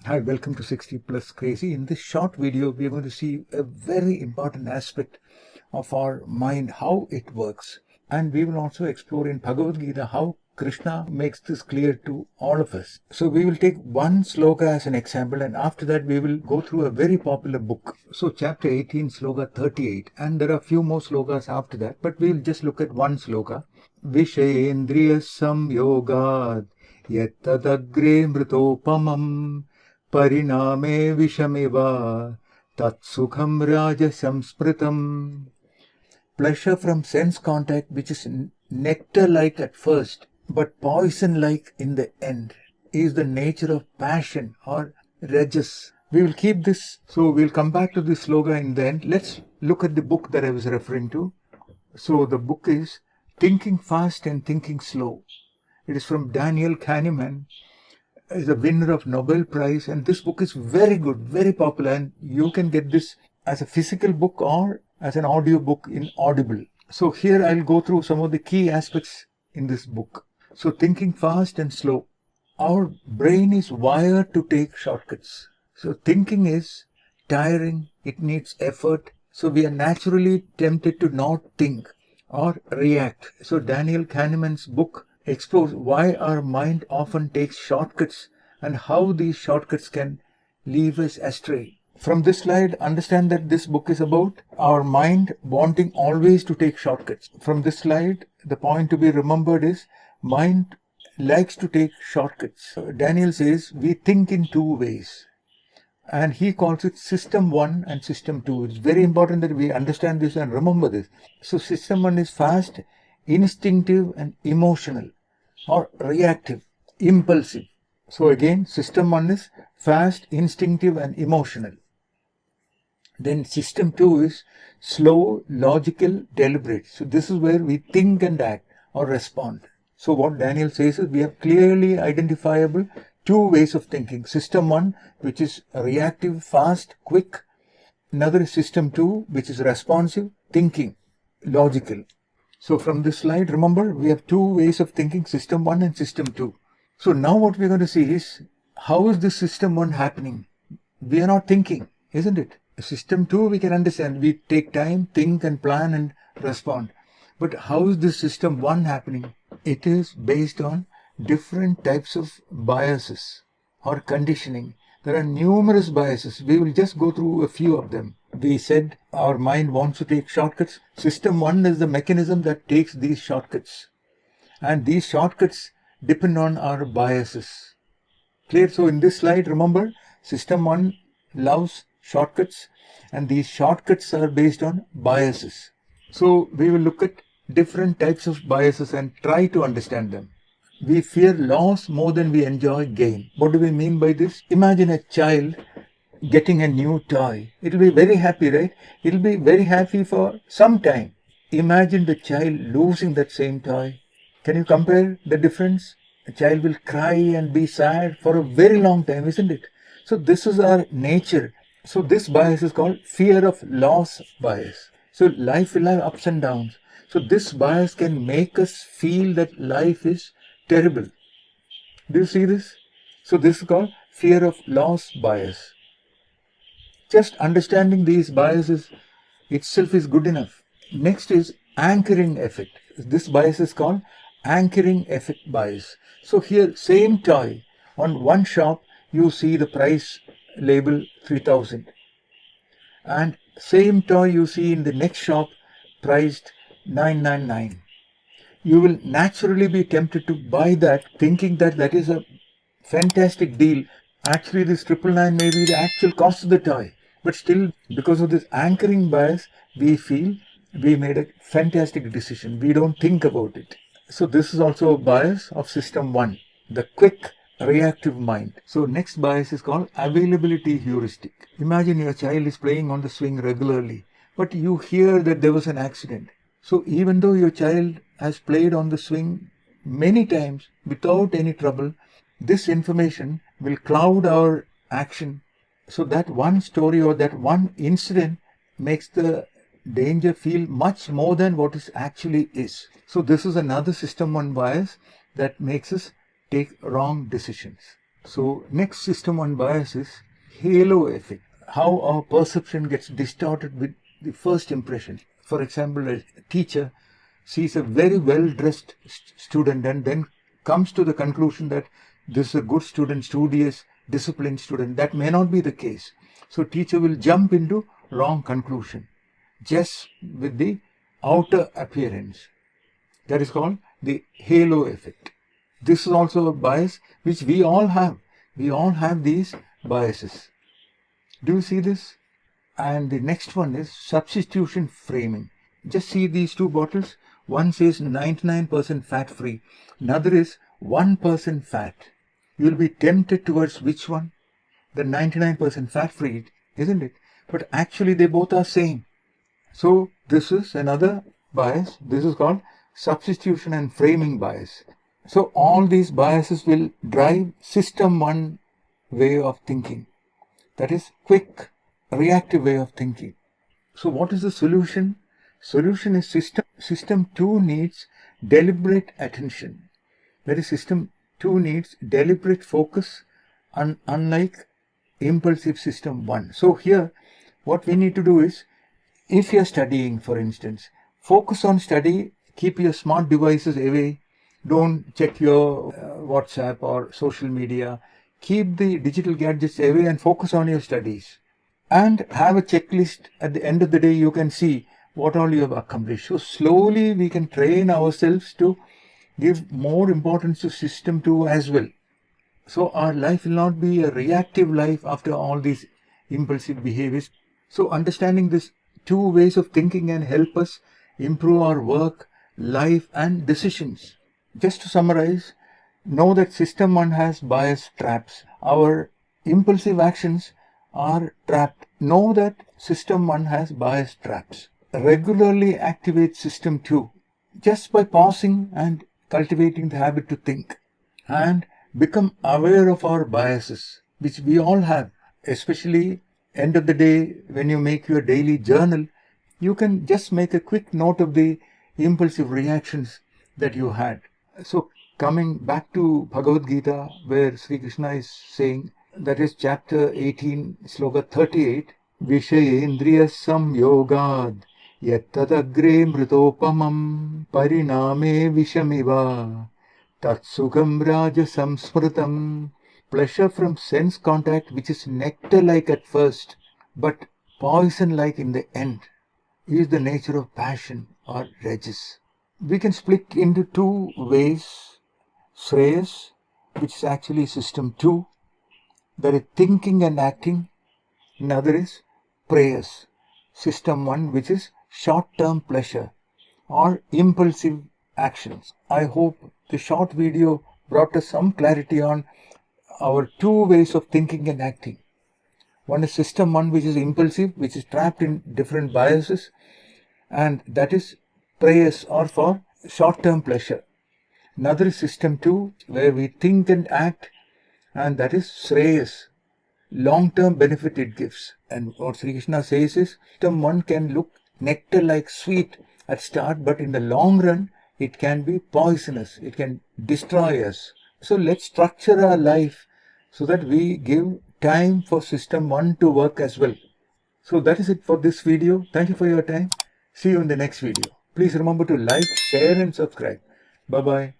Hi, welcome to 60 Plus Crazy. In this short video, we are going to see a very important aspect of our mind, how it works. And we will also explore in Bhagavad Gita how Krishna makes this clear to all of us. So we will take one sloka as an example, and after that we will go through a very popular book. So chapter 18, sloka 38, and there are a few more slokas after that, but we will just look at one sloka. Vishayendriya samyogad yattadagre mritopamam Pariname Vishamiva Tatsukham Raja Samspritam. Pleasure from sense contact, which is nectar-like at first, but poison-like in the end, is the nature of passion or rajas. We will keep this, so we'll come back to this slogan in the end. Let's look at the book that I was referring to. So the book is Thinking Fast and Thinking Slow. It is from Daniel Kahneman. Is a winner of Nobel Prize, and this book is very good, very popular, and you can get this as a physical book or as an audio book in Audible. So here I'll go through some of the key aspects in this book. So thinking fast and slow. Our brain is wired to take shortcuts. So thinking is tiring, it needs effort. So we are naturally tempted to not think or react. So Daniel Kahneman's book explores why our mind often takes shortcuts and how these shortcuts can leave us astray. From this slide, understand that this book is about our mind wanting always to take shortcuts. From this slide, the point to be remembered is mind likes to take shortcuts. Daniel says we think in two ways, and he calls it system 1 and system 2. It's very important that we understand this and remember this. So system 1 is fast, instinctive and emotional, or reactive, impulsive. So again, system 1 is fast, instinctive and emotional. Then system 2 is slow, logical, deliberate. So this is where we think and act or respond. So what Daniel says is we have clearly identifiable two ways of thinking. System 1, which is reactive, fast, quick. Another is system 2, which is responsive, thinking, logical. So from this slide, remember, we have two ways of thinking, system 1 and system 2. So now what we're going to see is, how is this system 1 happening? We are not thinking, isn't it? System 2, we can understand. We take time, think and plan and respond. But how is this system 1 happening? It is based on different types of biases or conditioning. There are numerous biases. We will just go through a few of them. We said our mind wants to take shortcuts. System 1 is the mechanism that takes these shortcuts. And these shortcuts depend on our biases. Clear? So in this slide, remember, system 1 loves shortcuts, and these shortcuts are based on biases. So we will look at different types of biases and try to understand them. We fear loss more than we enjoy gain. What do we mean by this? Imagine a child getting a new toy. It will be very happy, right? It will be very happy for some time. Imagine the child losing that same toy. Can you compare the difference? A child will cry and be sad for a very long time, isn't it? So this is our nature. So this bias is called fear of loss bias. So life will have ups and downs. So this bias can make us feel that life is terrible. Do you see this? So this is called fear of loss bias. Just understanding these biases itself is good enough. Next is anchoring effect. This bias is called anchoring effect bias. So here, same toy. On one shop, you see the price label 3000. And same toy you see in the next shop priced 999. You will naturally be tempted to buy that, thinking that that is a fantastic deal. Actually, this 999 may be the actual cost of the toy. But still, because of this anchoring bias, we feel we made a fantastic decision. We don't think about it. So this is also a bias of system 1, the quick reactive mind. So next bias is called availability heuristic. Imagine your child is playing on the swing regularly, but you hear that there was an accident. So even though your child has played on the swing many times without any trouble, this information will cloud our action. So that one story or that one incident makes the danger feel much more than what it actually is. So this is another system 1 bias that makes us take wrong decisions. So next system 1 bias is halo effect. How our perception gets distorted with the first impression. For example, a teacher sees a very well-dressed student and then comes to the conclusion that this is a good student, studious, disciplined student. That may not be the case. So teacher will jump into wrong conclusion just with the outer appearance. That is called the halo effect. This is also a bias which we all have. We all have these biases. Do you see this? And the next one is substitution framing. Just see these two bottles. One says 99% fat free. Another is 1% fat. You'll be tempted towards which one? The 99% fat free, isn't it? But actually they both are same. So this is another bias. This is called substitution and framing bias. So all these biases will drive system 1 way of thinking. That is quick, reactive way of thinking. So what is the solution? Solution is system 2 needs deliberate attention. That is, system 2 needs deliberate focus, unlike impulsive system 1. So here what we need to do is, if you are studying, for instance, focus on study, keep your smart devices away, don't check your WhatsApp or social media, keep the digital gadgets away and focus on your studies. And have a checklist at the end of the day. You can see what all you have accomplished. So slowly we can train ourselves to give more importance to system 2 as well. So our life will not be a reactive life after all these impulsive behaviors. So understanding these two ways of thinking can help us improve our work, life and decisions. Just to summarize, know that system 1 has bias traps. Our impulsive actions are trapped. Know that system 1 has bias traps. Regularly activate system 2 just by pausing and cultivating the habit to think, and become aware of our biases, which we all have. Especially end of the day, when you make your daily journal, you can just make a quick note of the impulsive reactions that you had. So coming back to Bhagavad Gita, where Sri Krishna is saying, that is chapter 18, sloka 38, Vishayendriya samyogad yattadagre mritopamam pariname vishamiva tatsukam raja samsmritam. Pleasure from sense contact, which is nectar-like at first, but poison-like in the end, is the nature of passion or rajas. We can split into two ways. Shreyas, which is actually system 2, that is thinking and acting. Another is prayas, system 1, which is short-term pleasure or impulsive actions. I hope the short video brought us some clarity on our two ways of thinking and acting. One is system 1, which is impulsive, which is trapped in different biases, and that is prayas or for short-term pleasure. Another is system 2, where we think and act, and that is shreyas, long-term benefit it gives. And what Sri Krishna says is, system 1 can look nectar-like sweet at start, but in the long run, it can be poisonous. It can destroy us. So let's structure our life so that we give time for system 1 to work as well. So that is it for this video. Thank you for your time. See you in the next video. Please remember to like, share and subscribe. Bye-bye.